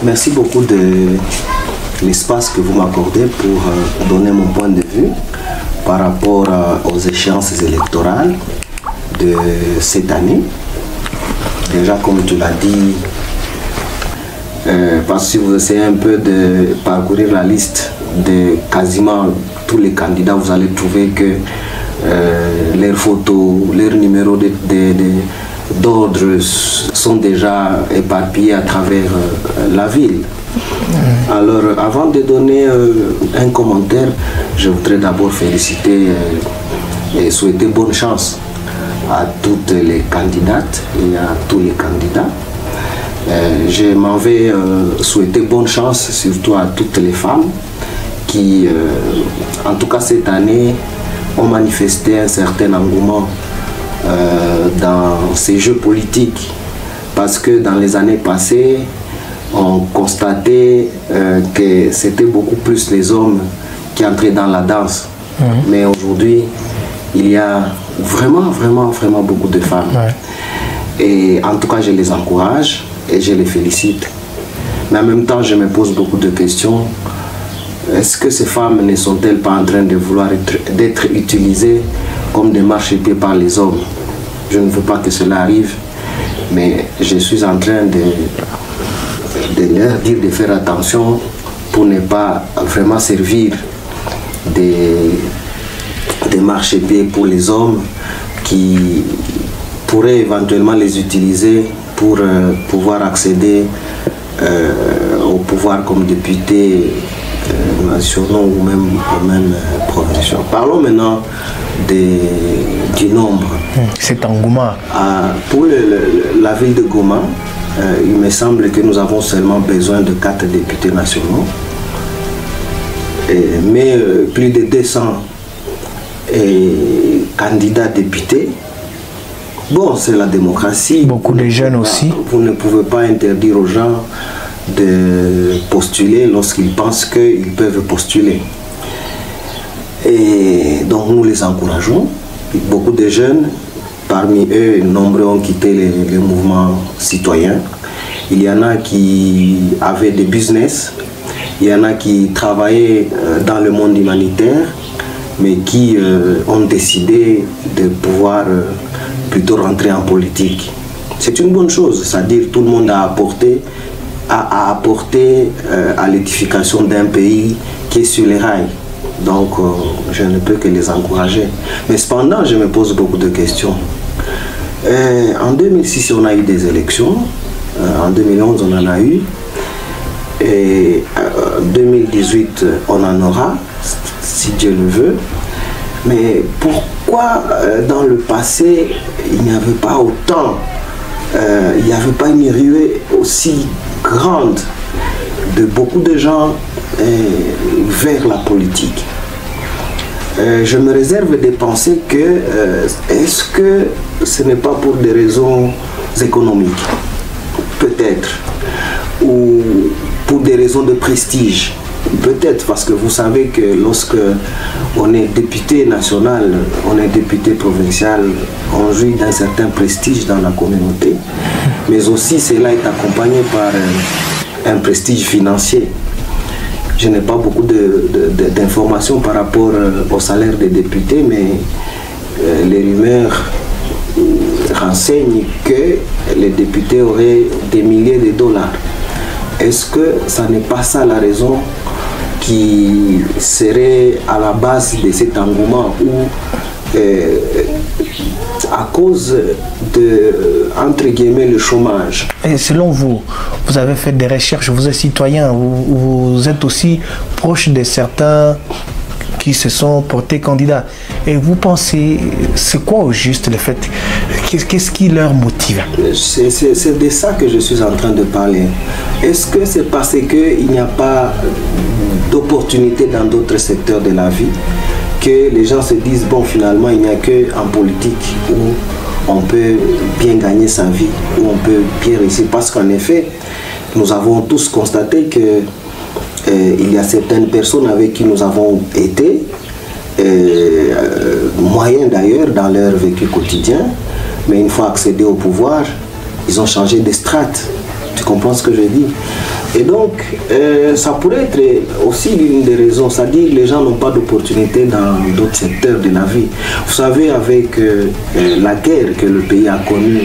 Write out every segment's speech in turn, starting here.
Merci beaucoup de l'espace que vous m'accordez pour donner mon point de vue par rapport aux échéances électorales de cette année. Déjà, comme tu l'as dit, parce que si vous essayez un peu de parcourir la liste de quasiment tous les candidats, vous allez trouver que leurs photos, leurs numéros d'ordre sont déjà éparpillés à travers la ville. Alors, avant de donner un commentaire, je voudrais d'abord féliciter et souhaiter bonne chance à toutes les candidates et à tous les candidats. Je m'en vais souhaiter bonne chance surtout à toutes les femmes qui, en tout cas cette année, ont manifesté un certain engouement dans ces jeux politiques. Parce que dans les années passées, on constatait que c'était beaucoup plus les hommes qui entraient dans la danse. Mais aujourd'hui, il y a vraiment beaucoup de femmes. Et en tout cas, je les encourage et je les félicite. Mais en même temps, je me pose beaucoup de questions. Est-ce que ces femmes ne sont-elles pas en train de vouloir d'être utilisées comme des marchepieds par les hommes? Je ne veux pas que cela arrive, mais je suis en train de leur dire de faire attention pour ne pas vraiment servir des marchepieds pour les hommes qui pourraient éventuellement les utiliser pour pouvoir accéder au pouvoir comme député nationaux ou même provinciaux. Parlons maintenant du nombre. Cet engouement. Pour la ville de Goma, il me semble que nous avons seulement besoin de 4 députés nationaux. Mais plus de 200 candidats députés. Bon, c'est la démocratie. Beaucoup de jeunes aussi. Vous ne pouvez pas interdire aux gens de postuler lorsqu'ils pensent qu'ils peuvent postuler. Et donc nous les encourageons. Beaucoup de jeunes, parmi eux, nombreux ont quitté les mouvements citoyens. Il y en a qui avaient des business, il y en a qui travaillaient dans le monde humanitaire, mais qui ont décidé de pouvoir plutôt rentrer en politique. C'est une bonne chose, c'est-à-dire tout le monde a apporté à l'édification d'un pays qui est sur les rails. Donc je ne peux que les encourager. Mais cependant, je me pose beaucoup de questions. En 2006, on a eu des élections. En 2011, on en a eu. Et en 2018, on en aura, si Dieu le veut. Mais pourquoi dans le passé, il n'y avait pas autant, il n'y avait pas une ruée aussi grande de beaucoup de gens vers la politique? Je me réserve de penser que est-ce que ce n'est pas pour des raisons économiques, peut-être, ou pour des raisons de prestige, peut-être, parce que vous savez que lorsque on est député national, on est député provincial, on jouit d'un certain prestige dans la communauté, mais aussi cela est accompagné par un prestige financier. Je n'ai pas beaucoup d'informations par rapport au salaire des députés, mais les rumeurs renseignent que les députés auraient des milliers de dollars. Est-ce que ça n'est pas ça la raison qui serait à la base de cet engouement, ou à cause de, entre guillemets, le chômage? Et selon vous, vous avez fait des recherches, vous êtes citoyen, vous êtes aussi proche de certains qui se sont portés candidats. Et vous pensez, c'est quoi au juste le fait? Qu'est-ce qui leur motive? C'est de ça que je suis en train de parler. Est-ce que c'est parce qu'il n'y a pas d'opportunité dans d'autres secteurs de la vie que les gens se disent, bon, finalement, il n'y a qu'en politique où on peut bien gagner sa vie, où on peut bien réussir? Parce qu'en effet, nous avons tous constaté que il y a certaines personnes avec qui nous avons été, moyens d'ailleurs dans leur vécu quotidien, mais une fois accédés au pouvoir, ils ont changé de strate. Tu comprends ce que je dis? Et donc, ça pourrait être aussi l'une des raisons, c'est-à-dire les gens n'ont pas d'opportunité dans d'autres secteurs de la vie. Vous savez, avec la guerre que le pays a connue,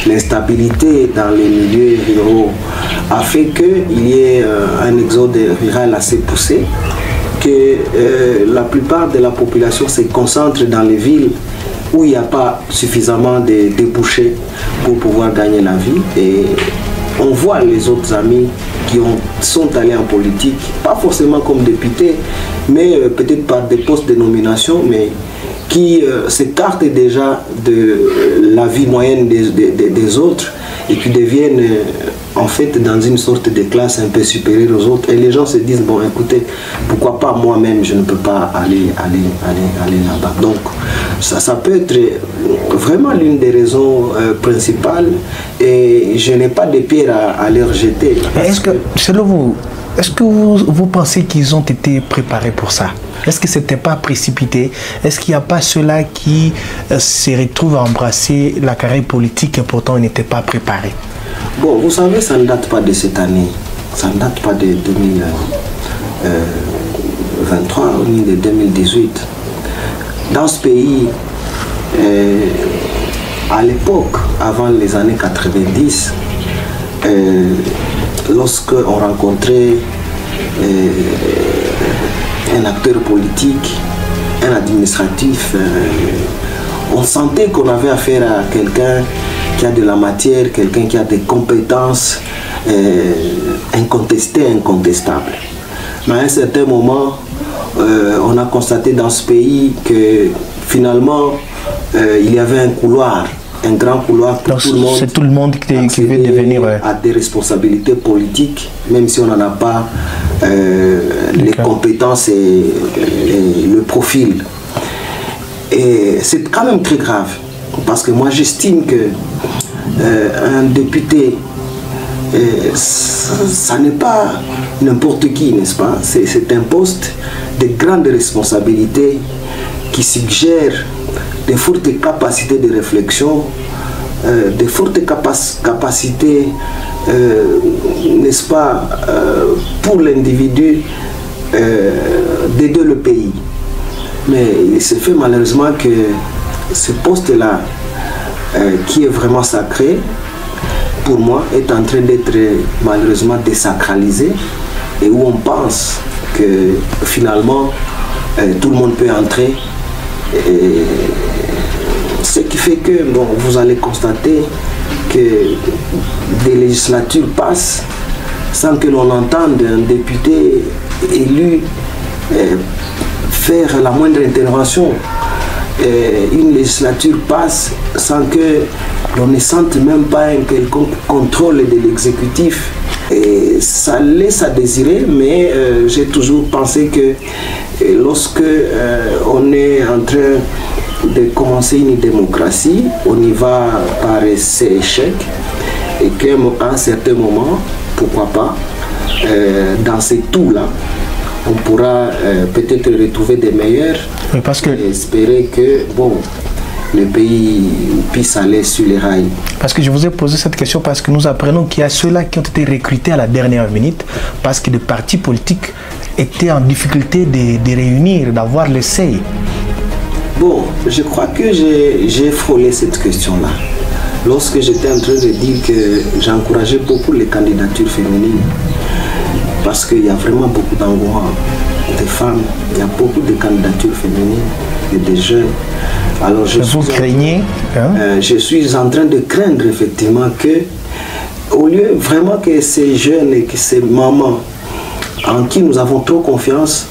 l'instabilité dans les milieux ruraux a fait qu'il y ait un exode rural assez poussé, que la plupart de la population se concentre dans les villes où il n'y a pas suffisamment de débouchés pour pouvoir gagner la vie. Et on voit les autres amis qui sont allés en politique, pas forcément comme députés, mais peut-être par des postes de nomination, mais qui s'écartent déjà de la vie moyenne des autres et qui deviennent en fait dans une sorte de classe un peu supérieure aux autres. Et les gens se disent, bon écoutez, pourquoi pas moi-même je ne peux pas aller là-bas. Donc ça peut être vraiment l'une des raisons principales, et je n'ai pas de pierre à leur jeter. Est-ce que, selon vous, est-ce que vous pensez qu'ils ont été préparés pour ça? Est-ce que ce n'était pas précipité? Est-ce qu'il n'y a pas ceux-là qui se retrouvent à embrasser la carrière politique et pourtant ils n'étaient pas préparés? Bon, vous savez, ça ne date pas de cette année. Ça ne date pas de 2023 ni de 2018. Dans ce pays, à l'époque, avant les années 90, lorsqu'on rencontrait un acteur politique, un administratif, on sentait qu'on avait affaire à quelqu'un qui a de la matière, quelqu'un qui a des compétences incontestées, incontestables. Mais à un certain moment, on a constaté dans ce pays que finalement, il y avait un couloir, un grand couloir pour tout le monde. C'est tout le monde qui veut devenir à des responsabilités politiques, même si on n'en a pas les compétences et le profil. Et c'est quand même très grave, parce que moi j'estime que un député, ça n'est pas n'importe qui, n'est-ce pas? C'est un poste de grande responsabilité qui suggère de fortes capacités de réflexion, de fortes capacités, n'est-ce pas, pour l'individu d'aider le pays. Mais il se fait malheureusement que ce poste-là, qui est vraiment sacré, pour moi, est en train d'être malheureusement désacralisé, et où on pense que finalement, tout le monde peut entrer. Et ce qui fait que, bon, vous allez constater que des législatures passent sans que l'on entende un député élu faire la moindre intervention. Une législature passe sans que l'on ne sente même pas un quelconque contrôle de l'exécutif. Et ça laisse à désirer, mais j'ai toujours pensé que lorsque on est en train de commencer une démocratie, on y va par ses échecs, et qu'à un certain moment, pourquoi pas, dans ces tout-là, on pourra peut-être retrouver des meilleurs, oui, parce que et espérer que bon, le pays puisse aller sur les rails. Parce que je vous ai posé cette question parce que nous apprenons qu'il y a ceux-là qui ont été recrutés à la dernière minute parce que les partis politiques étaient en difficulté de réunir, d'avoir le seuil. Bon, je crois que j'ai frôlé cette question-là. Lorsque j'étais en train de dire que j'encourageais beaucoup les candidatures féminines, parce qu'il y a vraiment beaucoup d'engouement des femmes, il y a beaucoup de candidatures féminines et des jeunes. Alors vous craignez je suis en train de craindre effectivement que, au lieu vraiment que ces jeunes et que ces mamans en qui nous avons trop confiance,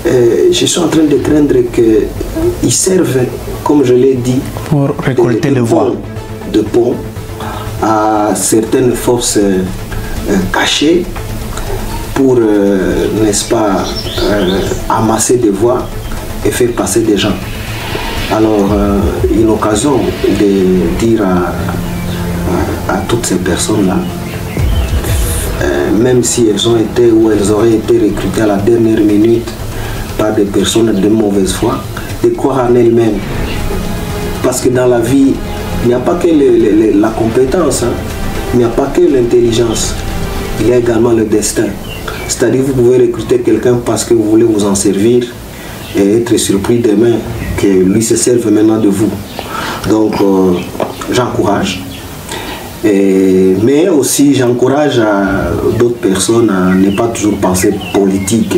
je suis en train de craindre qu'ils servent, comme je l'ai dit, pour récolter les voix de pont à certaines forces cachées pour, n'est-ce pas, amasser des voix et faire passer des gens. Alors, une occasion de dire à toutes ces personnes-là, même si elles ont été ou elles auraient été recrutées à la dernière minute par des personnes de mauvaise foi, de croire en elles-mêmes. Parce que dans la vie, il n'y a pas que la compétence, hein, il n'y a pas que l'intelligence. il y a également le destin. C'est-à-dire vous pouvez recruter quelqu'un parce que vous voulez vous en servir et être surpris demain que lui se serve maintenant de vous. Donc j'encourage. Mais aussi j'encourage d'autres personnes à ne pas toujours penser politique.